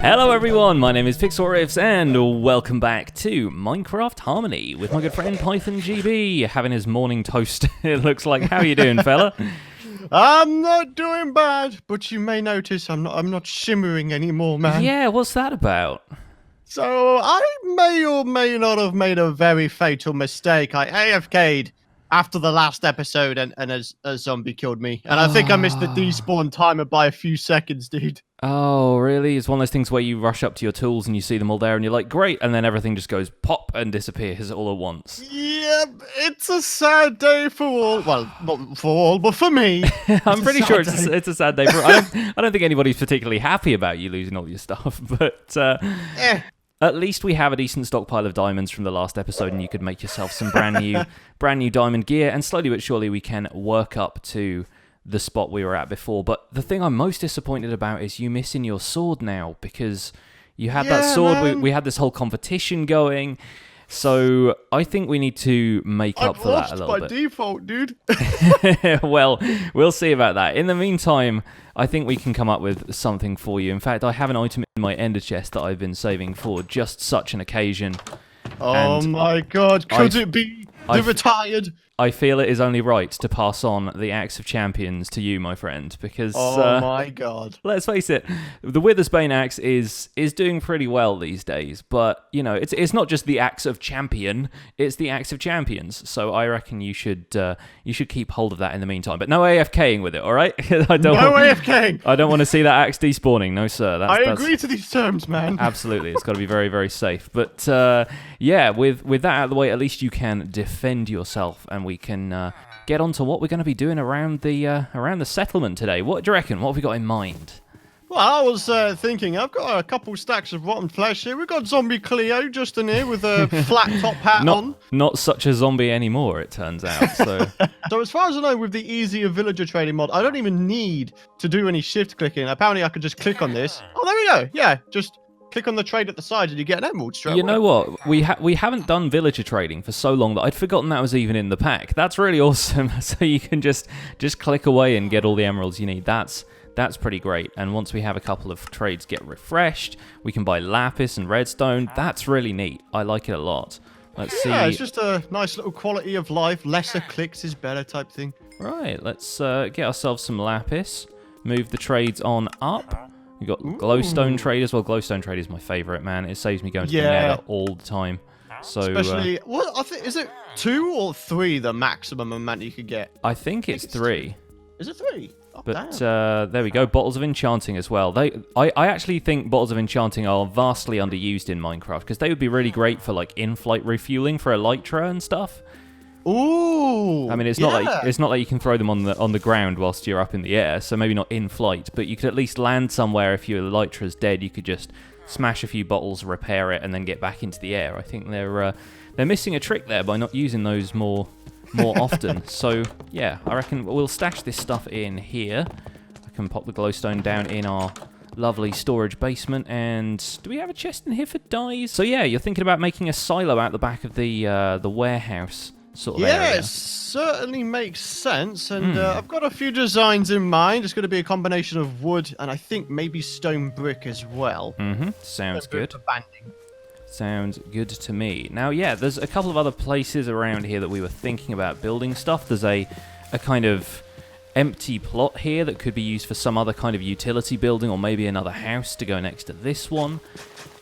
Hello everyone, my name is Pixlriffs and welcome back to Minecraft Harmony with my good friend Python GB having his morning toast. It looks like. How are you doing, fella? I'm not doing bad, but you may notice I'm not shimmering anymore, man. Yeah, what's that about? So I may or may not have made a very fatal mistake. I AFK'd after the last episode and a zombie killed me. And I think I missed the despawn timer by a few seconds, dude. Oh, really? It's one of those things where you rush up to your tools and you see them all there and you're like, great, and then everything just goes pop and disappears all at once. Yep, it's a sad day for all. Well, not for all, but for me. I'm pretty sure it's a sad day for... I don't think anybody's particularly happy about you losing all your stuff, but... At least we have a decent stockpile of diamonds from the last episode, and you could make yourself some brand new diamond gear, and slowly but surely we can work up to the spot we were at before. But the thing I'm most disappointed about is you missing your sword now, because you had that sword, we had this whole competition going, so I think we need to make up for that a little bit. By default, dude. Well, we'll see about that. In the meantime, I think we can come up with something for you. In fact, I have an item in my ender chest that I've been saving for just such an occasion. Oh my god, could it be the retired? I feel it is only right to pass on the Axe of Champions to you, my friend, because... Oh my god. Let's face it, the Withersbane Axe is doing pretty well these days, but, you know, it's not just the Axe of Champion, it's the Axe of Champions, so I reckon you should keep hold of that in the meantime, but no AFKing with it, alright? AFKing! I don't want to see that Axe despawning, no sir. I agree to these terms, man. Absolutely, it's got to be very, very safe, but yeah, with that out of the way, at least you can defend yourself, and we can get on to what we're going to be doing around the settlement today. What do you reckon? What have we got in mind? Well, I was thinking, I've got a couple stacks of rotten flesh here. We've got Zombie Cleo just in here with a flat top hat on. Not such a zombie anymore, it turns out. So, so as far as I know, with the easier villager trading mod, I don't even need to do any shift clicking. Apparently, I could just click on this. Oh, there we go. Yeah, just... click on the trade at the side and you get an emerald straight away. You know what? We haven't done villager trading for so long that I'd forgotten that was even in the pack. That's really awesome. So you can just click away and get all the emeralds you need. That's pretty great. And once we have a couple of trades get refreshed, we can buy lapis and redstone. That's really neat. I like it a lot. Let's see. Yeah, it's just a nice little quality of life. Lesser clicks is better type thing. Right, let's get ourselves some lapis. Move the trades on up. We've got glowstone trade as well. Glowstone trade is my favourite, man. It saves me going to the nether all the time. So, especially, I think, is it 2 or 3 the maximum amount you could get? I think it's 3. Is it 3? Oh, but there we go. Bottles of enchanting as well. I actually think bottles of enchanting are vastly underused in Minecraft because they would be really great for like in-flight refueling for elytra and stuff. Ooh! I mean, it's not like you can throw them on the ground whilst you're up in the air, so maybe not in flight, but you could at least land somewhere. If your elytra's dead, you could just smash a few bottles, repair it, and then get back into the air. I think they're missing a trick there by not using those more often. So yeah, I reckon we'll stash this stuff in here. I can pop the glowstone down in our lovely storage basement. And do we have a chest in here for dyes? So yeah, you're thinking about making a silo out the back of the warehouse. Sort of area. It certainly makes sense, and I've got a few designs in mind. It's going to be a combination of wood and I think maybe stone brick as well. Sounds good. Sounds good to me. Now, yeah, there's a couple of other places around here that we were thinking about building stuff. There's a kind of empty plot here that could be used for some other kind of utility building, or maybe another house to go next to this one.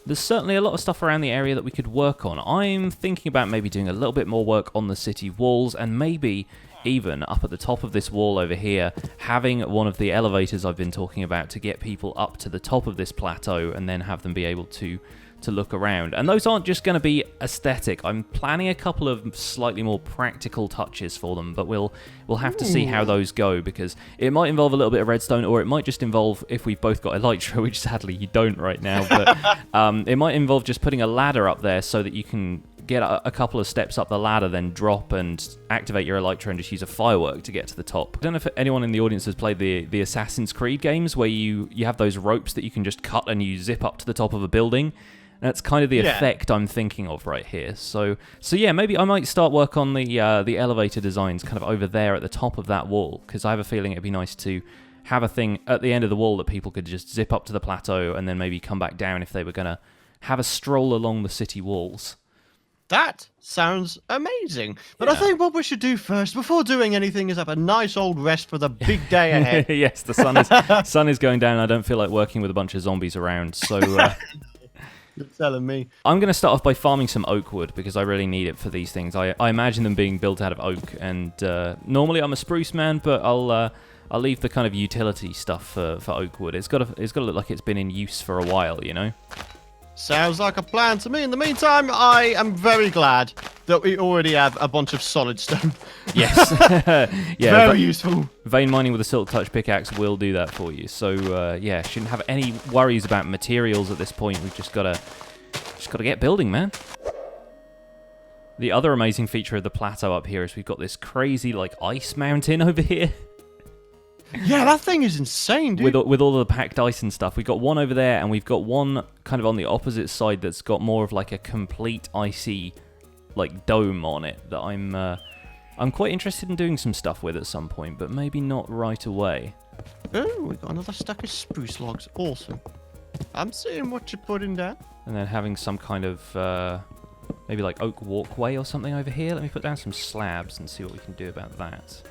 There's certainly a lot of stuff around the area that we could work on. I'm thinking about maybe doing a little bit more work on the city walls, and maybe even up at the top of this wall over here, having one of the elevators I've been talking about to get people up to the top of this plateau and then have them be able to look around. And those aren't just going to be aesthetic. I'm planning a couple of slightly more practical touches for them, but we'll have to see how those go, because it might involve a little bit of redstone, or it might just involve, if we've both got elytra, which sadly you don't right now, but it might involve just putting a ladder up there so that you can get a couple of steps up the ladder, then drop and activate your elytra and just use a firework to get to the top. I don't know if anyone in the audience has played the Assassin's Creed games where you have those ropes that you can just cut and you zip up to the top of a building. That's kind of the effect I'm thinking of right here. So yeah, maybe I might start work on the elevator designs kind of over there at the top of that wall, because I have a feeling it'd be nice to have a thing at the end of the wall that people could just zip up to the plateau and then maybe come back down if they were going to have a stroll along the city walls. That sounds amazing. But I think what we should do first, before doing anything, is have a nice old rest for the big day ahead. Yes, the sun is going down. I don't feel like working with a bunch of zombies around, so... You're telling me. I'm going to start off by farming some oak wood, because I really need it for these things. I imagine them being built out of oak, and normally I'm a spruce man, but I'll leave the kind of utility stuff for oak wood. It's got to look like it's been in use for a while, you know? Sounds like a plan to me. In the meantime, I am very glad that we already have a bunch of solid stone. Yes. Yeah, very useful. Vein mining with a silk touch pickaxe will do that for you. So, yeah, shouldn't have any worries about materials at this point. We've just got to get building, man. The other amazing feature of the plateau up here is we've got this crazy, like, ice mountain over here. Yeah, that thing is insane, dude. With all the packed ice and stuff. We've got one over there, and we've got one kind of on the opposite side that's got more of like a complete icy, like, dome on it that I'm quite interested in doing some stuff with at some point, but maybe not right away. Oh, we got another stack of spruce logs. Awesome. I'm seeing what you're putting down. And then having some kind of maybe like oak walkway or something over here. Let me put down some slabs and see what we can do about that.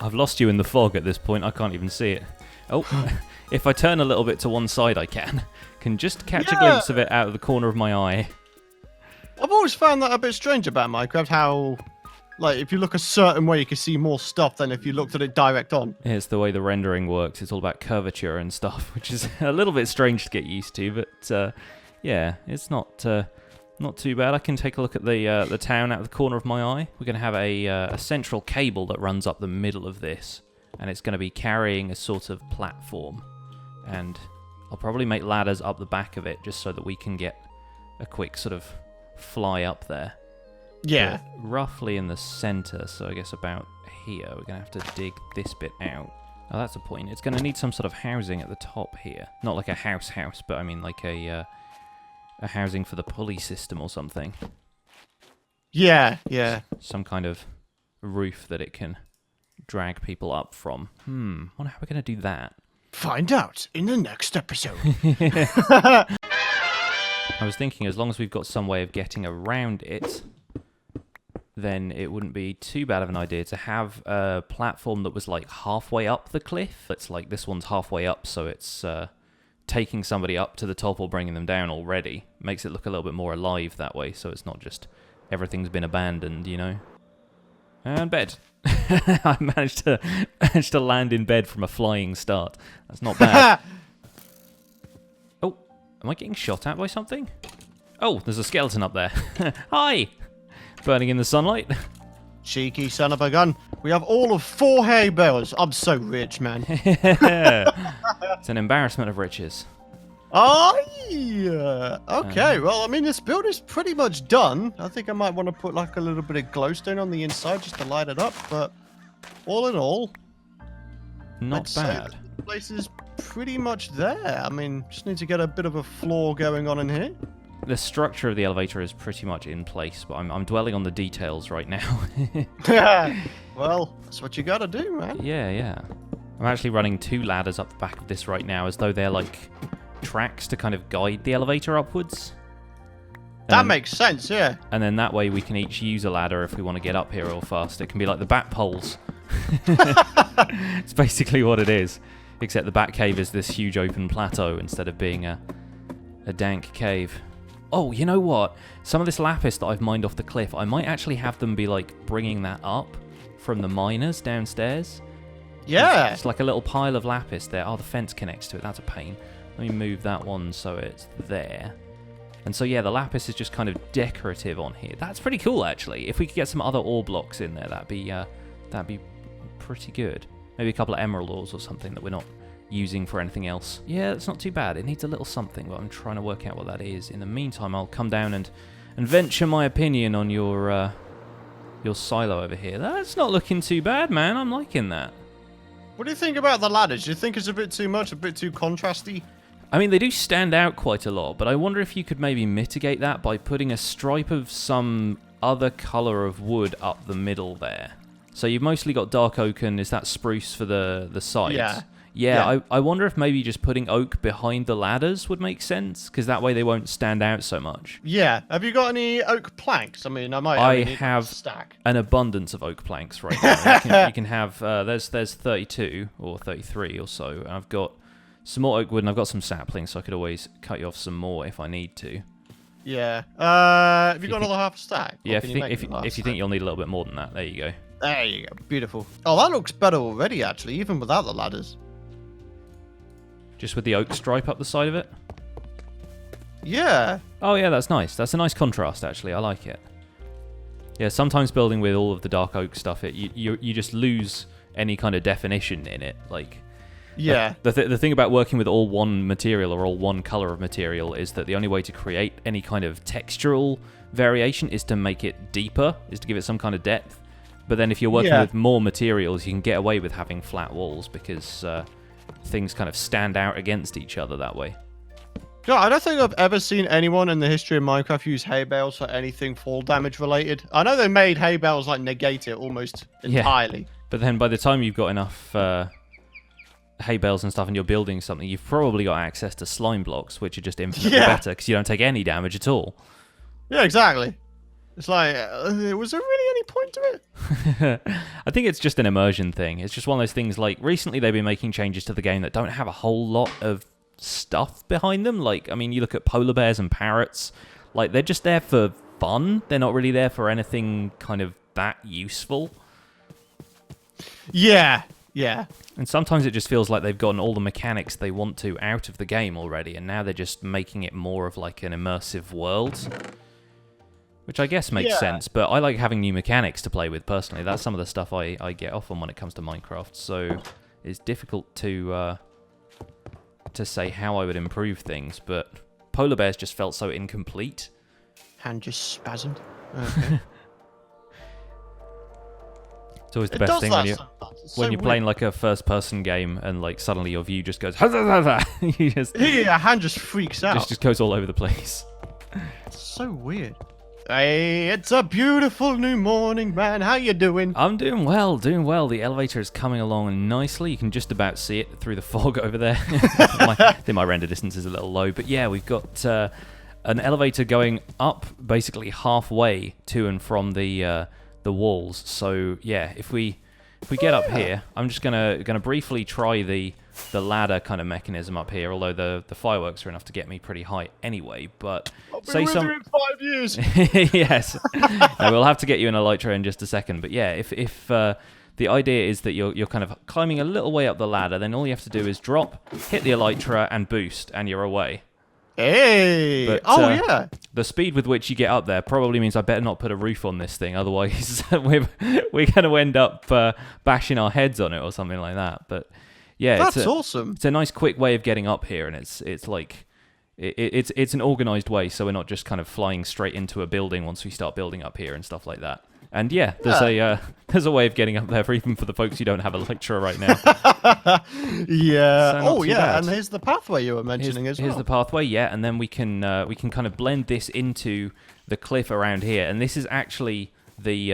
I've lost you in the fog at this point. I can't even see it. Oh, if I turn a little bit to one side, I can just catch a glimpse of it out of the corner of my eye. I've always found that a bit strange about Minecraft, how, like, if you look a certain way, you can see more stuff than if you looked at it direct on. Yeah, it's the way the rendering works. It's all about curvature and stuff, which is a little bit strange to get used to, but yeah, it's not too bad. I can take a look at the town out of the corner of my eye. We're going to have a central cable that runs up the middle of this, and it's going to be carrying a sort of platform. And I'll probably make ladders up the back of it just so that we can get a quick sort of fly up there. Yeah. But roughly in the center, so I guess about here. We're going to have to dig this bit out. Oh, that's a point. It's going to need some sort of housing at the top here. Not like a house, but I mean like a housing for the pulley system or something. Yeah, yeah. Some kind of roof that it can drag people up from. Wonder how we're going to do that. Find out in the next episode. I was thinking as long as we've got some way of getting around it, then it wouldn't be too bad of an idea to have a platform that was like halfway up the cliff. It's like this one's halfway up, so it's taking somebody up to the top or bringing them down already. Makes it look a little bit more alive that way, so it's not just everything's been abandoned, you know? And bed. I managed to land in bed from a flying start. That's not bad. Oh, am I getting shot at by something? Oh, there's a skeleton up there. Hi! Burning in the sunlight. Cheeky son of a gun. We have all of 4 hay bales. I'm so rich, man. It's an embarrassment of riches. Oh, yeah. Okay, well, I mean, this build is pretty much done. I think I might want to put, like, a little bit of glowstone on the inside just to light it up, but all in all, not bad. The place is pretty much there. I mean, just need to get a bit of a floor going on in here. The structure of the elevator is pretty much in place, but I'm dwelling on the details right now. Well, that's what you gotta do, man. Yeah. I'm actually running 2 ladders up the back of this right now, as though they're like tracks to kind of guide the elevator upwards. That makes sense, yeah. And then that way we can each use a ladder if we want to get up here real fast. It can be like the bat poles. It's basically what it is. Except the bat cave is this huge open plateau instead of being a dank cave. Oh, you know what? Some of this lapis that I've mined off the cliff, I might actually have them be like bringing that up from the miners downstairs. Yeah. It's like a little pile of lapis there. Oh, the fence connects to it. That's a pain. Let me move that one so it's there. And so, yeah, the lapis is just kind of decorative on here. That's pretty cool, actually. If we could get some other ore blocks in there, that'd be pretty good. Maybe a couple of emerald ores or something that we're not using for anything else. Yeah, it's not too bad. It needs a little something, but I'm trying to work out what that is. In the meantime, I'll come down and venture my opinion on your silo over here. That's not looking too bad, man. I'm liking that. What do you think about the ladders? Do you think it's a bit too much, a bit too contrasty? I mean, they do stand out quite a lot, but I wonder if you could maybe mitigate that by putting a stripe of some other color of wood up the middle there. So you've mostly got dark oak, and is that spruce for the sides? Yeah. Yeah, I wonder if maybe just putting oak behind the ladders would make sense, because that way they won't stand out so much. Yeah. Have you got any oak planks? I mean, I have a stack. An abundance of oak planks right now. You can have, there's 32 or 33 or so, and I've got some more oak wood, and I've got some saplings, so I could always cut you off some more if I need to. Yeah. Have you got another half a stack? Yeah, if you think you'll need a little bit more than that, there you go. There you go. Beautiful. Oh, that looks better already, actually, even without the ladders. Just with the oak stripe up the side of it? Yeah. Oh, yeah, that's nice. That's a nice contrast, actually. I like it. Yeah, sometimes building with all of the dark oak stuff, you just lose any kind of definition in it. Like, yeah. The thing about working with all one material or all one color of material is that the only way to create any kind of textural variation is to make it deeper, is to give it some kind of depth. But then if you're working with more materials, you can get away with having flat walls because things kind of stand out against each other that way. No, I don't think I've ever seen anyone in the history of Minecraft use hay bales for anything fall damage related. I know they made hay bales like negate it almost entirely. But then by the time you've got enough hay bales and stuff and you're building something, you've probably got access to slime blocks, which are just infinitely better because you don't take any damage at all. Yeah, exactly. It's like, was there really any point to it? I think it's just an immersion thing. It's just one of those things, like, recently they've been making changes to the game that don't have a whole lot of stuff behind them. Like, I mean, you look at polar bears and parrots, like, they're just there for fun. They're not really there for anything kind of that useful. Yeah, yeah. And sometimes it just feels like they've gotten all the mechanics they want to out of the game already, and now they're just making it more of, like, an immersive world. Which I guess makes sense, but I like having new mechanics to play with personally. That's some of the stuff I get off on when it comes to Minecraft, so it's difficult to say how I would improve things, but polar bears just felt so incomplete. Hand just spasmed. Okay. It's always the best thing when you're playing like a first-person game and like suddenly your view just goes you just, yeah, hand just freaks out. Just goes all over the place. It's so weird. Hey, it's a beautiful new morning, man. How you doing? I'm doing well, doing well. The elevator is coming along nicely. You can just about see it through the fog over there. I think my render distance is a little low, but yeah, we've got an elevator going up basically halfway to and from the walls. So yeah, if we get up here, I'm just gonna briefly try the ladder kind of mechanism up here, although the fireworks are enough to get me pretty high anyway, but say some in 5 years. Yes. No, we'll have to get you an elytra in just a second, but yeah, if the idea is that you're kind of climbing a little way up the ladder, then all you have to do is drop, hit the elytra and boost, and you're away. Hey! But, yeah. The speed with which you get up there probably means I better not put a roof on this thing, otherwise we're going to end up bashing our heads on it or something like that. But yeah, that's awesome. It's a nice quick way of getting up here, and it's like it's an organized way, so we're not just kind of flying straight into a building once we start building up here and stuff like that. And yeah, there's a way of getting up there for even for the folks who don't have a lecture right now. Yeah. So yeah, and here's the pathway you were mentioning as well. Here's the pathway, yeah, and then we can kind of blend this into the cliff around here, and this is actually the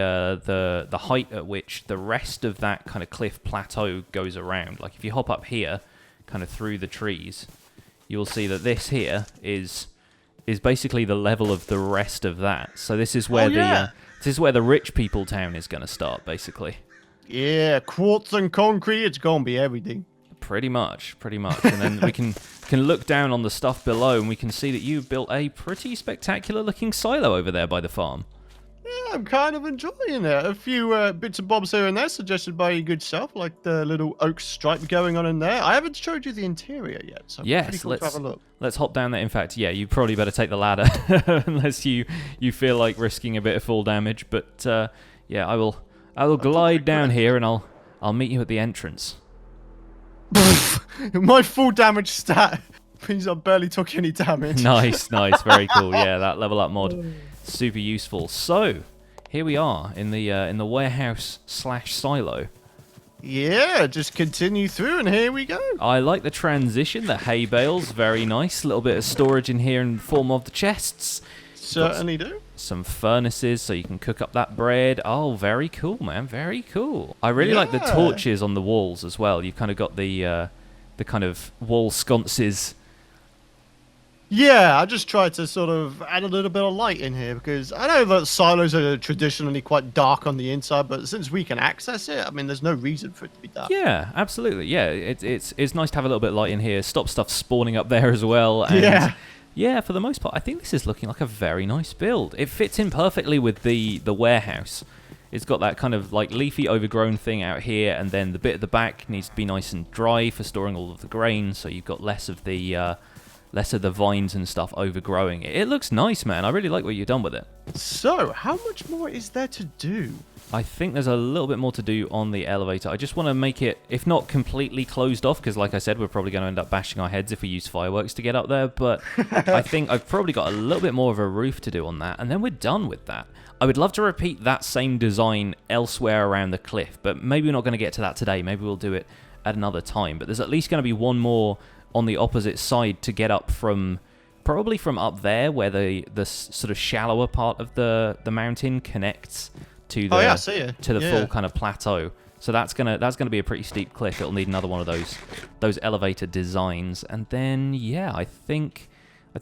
height at which the rest of that kind of cliff plateau goes around. Like if you hop up here, kind of through the trees, you'll see that this here is basically the level of the rest of that. So this is where this is where the rich people town is going to start, basically. Yeah, quartz and concrete, it's going to be everything. Pretty much. And then we can look down on the stuff below, and we can see that you've built a pretty spectacular-looking silo over there by the farm. Yeah, I'm kind of enjoying it. A few bits and bobs here and there suggested by your good self, like the little oak stripe going on in there. I haven't showed you the interior yet, so pretty cool to have a look. Let's hop down there. In fact, yeah, you probably better take the ladder unless you feel like risking a bit of fall damage. But yeah, I will glide down here, and I'll meet you at the entrance. My full damage stat means I barely took any damage. Nice, very cool. Yeah, that level up mod. Super useful. So, here we are in the warehouse / silo. Yeah, just continue through, and here we go. I like the transition. The hay bales, very nice. A little bit of storage in here in the form of the chests. Certainly do. Some furnaces so you can cook up that bread. Oh, very cool, man. Very cool. I really like the torches on the walls as well. You've kind of got the kind of wall sconces. Yeah, I just tried to sort of add a little bit of light in here because I know that silos are traditionally quite dark on the inside, but since we can access it, I mean, there's no reason for it to be dark. Yeah, absolutely. Yeah, it's nice to have a little bit of light in here. Stop stuff spawning up there as well. And yeah, for the most part, I think this is looking like a very nice build. It fits in perfectly with the warehouse. It's got that kind of like leafy overgrown thing out here, and then the bit at the back needs to be nice and dry for storing all of the grain, so you've got less of the vines and stuff overgrowing it. It looks nice, man. I really like what you've done with it. So, how much more is there to do? I think there's a little bit more to do on the elevator. I just want to make it, if not completely closed off, because like I said, we're probably going to end up bashing our heads if we use fireworks to get up there, but I think I've probably got a little bit more of a roof to do on that, and then we're done with that. I would love to repeat that same design elsewhere around the cliff, but maybe we're not going to get to that today. Maybe we'll do it at another time, but there's at least going to be one more on the opposite side to get up from, probably from up there where the sort of shallower part of the mountain connects to the full kind of plateau. So that's gonna be a pretty steep cliff. It'll need another one of those elevator designs, and then yeah, I think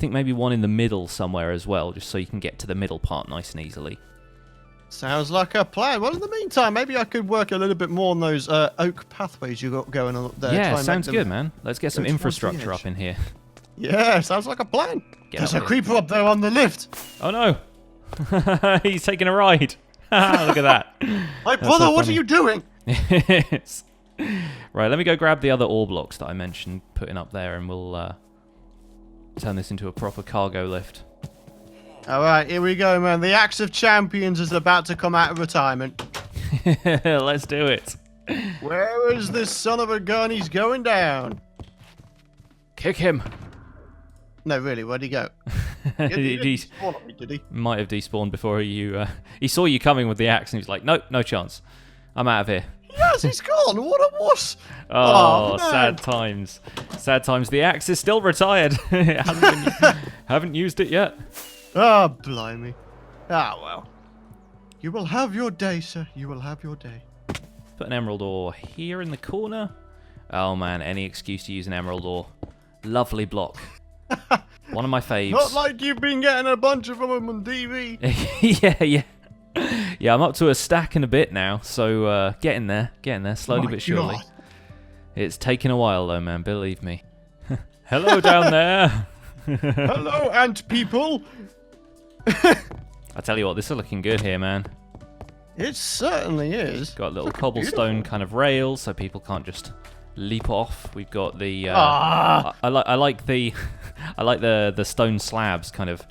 maybe one in the middle somewhere as well, just so you can get to the middle part nice and easily. Sounds like a plan. Well, in the meantime, maybe I could work a little bit more on those oak pathways you got going on up there. Yeah, sounds good, man. Let's get some infrastructure up in here. Yeah, sounds like a plan. There's a creeper up there on the lift. Oh no, he's taking a ride. Look at that. My brother, what are you doing? Right, let me go grab the other ore blocks that I mentioned putting up there, and we'll turn this into a proper cargo lift. All right, here we go, man. The Axe of Champions is about to come out of retirement. Let's do it. Where is this son of a gun? He's going down. Kick him. No, really, where'd he go? He Did he? Might have despawned before he saw you coming with the axe, and he was like, nope, no chance. I'm out of here. Yes, he's gone. What a wuss. Oh, sad times. Sad times. The axe is still retired. Haven't used it yet. Ah, blimey. Ah, well. You will have your day, sir. You will have your day. Put an emerald ore here in the corner. Oh, man, any excuse to use an emerald ore. Lovely block. One of my faves. Not like you've been getting a bunch of them on TV. Yeah. Yeah, I'm up to a stack and a bit now, so getting there, slowly but surely. God. It's taken a while, though, man, believe me. Hello down there. Hello, ant people. I tell you what, this is looking good here, man. It certainly is. Got a little cobblestone kind of rail, so people can't just leap off. We've got the. I like the stone slabs kind of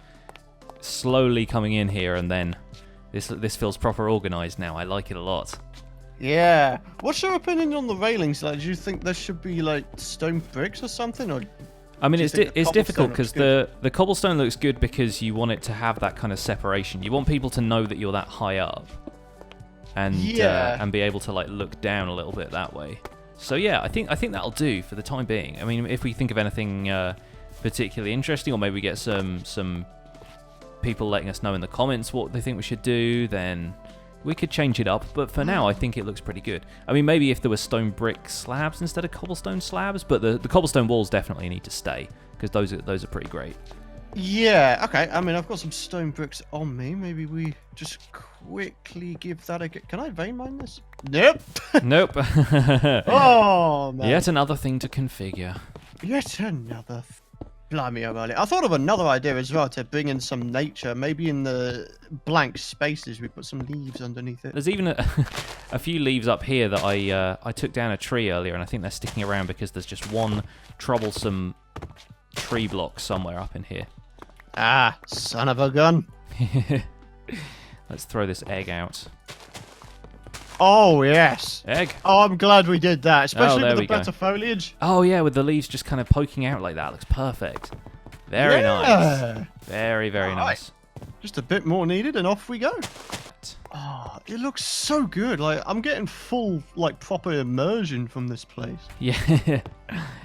slowly coming in here, and then this feels proper organised now. I like it a lot. Yeah. What's your opinion on the railings? Like, do you think there should be like stone bricks or something, or? I mean, it's difficult because the cobblestone looks good because you want it to have that kind of separation. You want people to know that you're that high up, and be able to like look down a little bit that way. So yeah, I think that'll do for the time being. I mean, if we think of anything particularly interesting, or maybe we get some people letting us know in the comments what they think we should do, then we could change it up. But for now, I think it looks pretty good. I mean, maybe if there were stone brick slabs instead of cobblestone slabs, but the cobblestone walls definitely need to stay because those are pretty great. Yeah, okay. I mean, I've got some stone bricks on me. Maybe we just quickly give that a go. Can I vein mine this? Nope. Nope. Oh, man. Yet another thing to configure. Yet another. Blimey, early. I thought of another idea as well to bring in some nature. Maybe in the blank spaces we put some leaves underneath it. There's even a few leaves up here that I took down a tree earlier, and I think they're sticking around because there's just one troublesome tree block somewhere up in here. Ah, son of a gun. Let's throw this egg out. Oh, yes. Egg. Oh, I'm glad we did that, especially with the better foliage. Oh, yeah, with the leaves just kind of poking out like that. Looks perfect. Very nice. Very, very nice. Just a bit more needed, and off we go. Oh, it looks so good. Like, I'm getting full, like, proper immersion from this place. Yeah.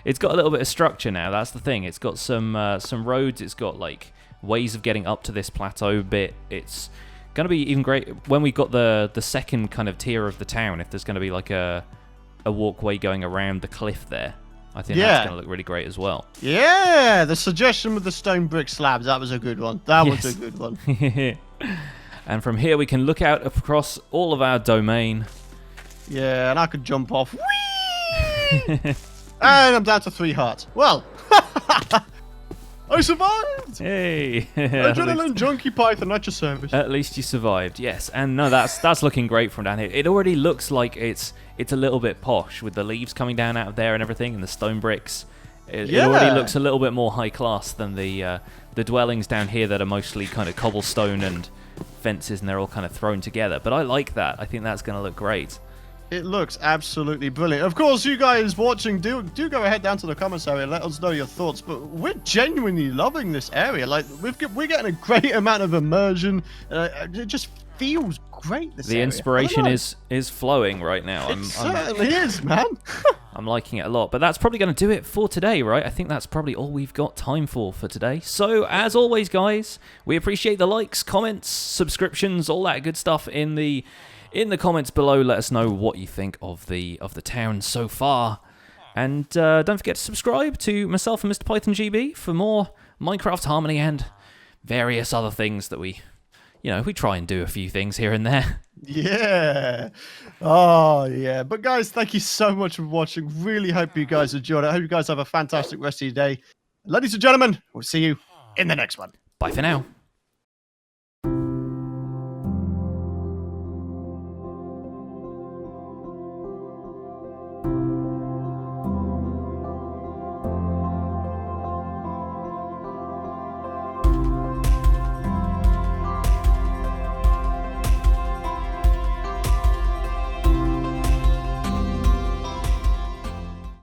It's got a little bit of structure now. That's the thing. It's got some roads. It's got, like, ways of getting up to this plateau bit. It's going to be even great when we got the second kind of tier of the town, if there's going to be like a walkway going around the cliff there. I think that's going to look really great as well. Yeah, the suggestion with the stone brick slabs, that was a good one. That was a good one. And from here we can look out across all of our domain. Yeah, and I could jump off. Whee! And I'm down to 3 hearts. Well, I survived! Hey! Adrenaline junkie python at your service. At least you survived, yes. And no, that's looking great from down here. It already looks like it's a little bit posh with the leaves coming down out of there and everything, and the stone bricks. It already looks a little bit more high class than the dwellings down here that are mostly kind of cobblestone and fences, and they're all kind of thrown together. But I like that. I think that's going to look great. It looks absolutely brilliant. Of course, you guys watching, do go ahead down to the comments area and let us know your thoughts. But we're genuinely loving this area. Like, we're getting a great amount of immersion. It just feels great. The inspiration is flowing right now. It certainly is, man. I'm liking it a lot. But that's probably going to do it for today, right? I think that's probably all we've got time for today. So, as always, guys, we appreciate the likes, comments, subscriptions, all that good stuff in the comments below. Let us know what you think of the town so far. And don't forget to subscribe to myself and Mr. Python GB for more Minecraft Harmony and various other things that we try and do a few things here and there. Yeah. Oh, yeah. But guys, thank you so much for watching. Really hope you guys enjoyed it. I hope you guys have a fantastic rest of your day. Ladies and gentlemen, we'll see you in the next one. Bye for now.